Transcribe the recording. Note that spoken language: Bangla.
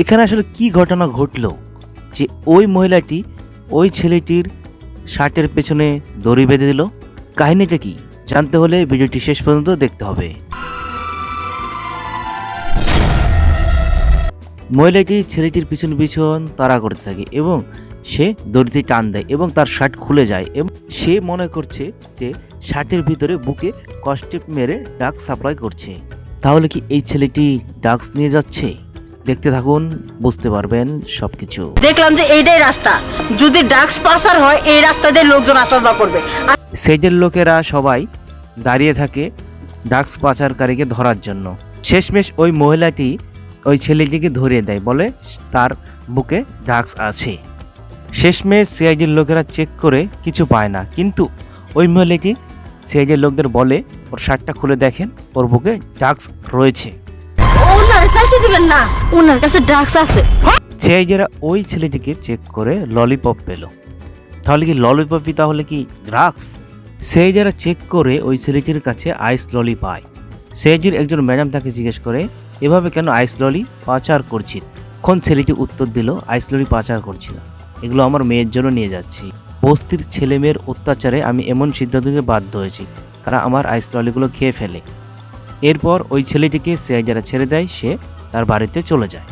এখানে আসলে কি ঘটনা ঘটলো যে ওই মহিলাটি ওই ছেলেটির শার্টের পেছনে দড়ি বেঁধে দিল? কাহিনীটা কি জানতে হলে ভিডিওটি শেষ পর্যন্ত দেখতে হবে। মহিলাটি ছেলেটির পিছন পিছন তাড়া করতে থাকে এবং সে দড়িতে টান দেয় এবং তার শার্ট খুলে যায় এবং সে মনে করছে যে শার্টের ভিতরে বুকে কষ্টেপ মেরে ড্রাগস সাপ্লাই করছে। তাহলে কি এই ছেলেটি ড্রাগস নিয়ে যাচ্ছে? দেখতে থাকুন, বুঝতে পারবেন সবকিছু। দেখলাম যে এইটাই রাস্তা, যদি ড্রাগস পাচার হয় এই রাস্তা দিয়ে লোকজন আসা যাওয়া করবে। সাইডের লোকেরা সবাই দাঁড়িয়ে থাকে ড্রাগস পাচারকারীকে ধরার জন্য। শেষমেশ ওই মহিলাটি ওই ছেলেটিকে ধরিয়ে দেয়, বলে তার বুকে ড্রাগস আছে। শেষমেশ সিআইডির লোকেরা চেক করে কিছু পায় না, কিন্তু ওই মহিলাটি সিআইডির লোকদের বলে ওর শার্টটা খুলে দেখেন, ওর বুকে ড্রাগস রয়েছে। ওনারে চাইতে দিবেন না, ওনার কাছে ড্রাগস আছে। সিআইডিরা ওই ছেলেটিকে চেক করে ললিপপ পেল। তাহলে কি ললিপপই তাহলে কি ড্রাগস? সিআইডিরা চেক করে ওই ছেলেটির কাছে আইস ললি পায়। সিআইডির একজন ম্যাডাম তাকে জিজ্ঞেস করে, এভাবে কেন আইস ললি পাচার করছি? কোন ছেলেটি উত্তর দিল, আইস ললি পাচার করছি না, এগুলো আমার মেয়ের জন্য নিয়ে যাচ্ছি। বস্তির ছেলে মেয়ের অত্যাচারে আমি এমন সিদ্ধান্ত নিতে বাধ্য হয়েছি, কারণ আমার আইস ললিগুলো খেয়ে ফেলে। এরপর ওই ছেলেটিকে সিআইডিরা ছেড়ে দেয়, সে তার বাড়িতে চলে যায়।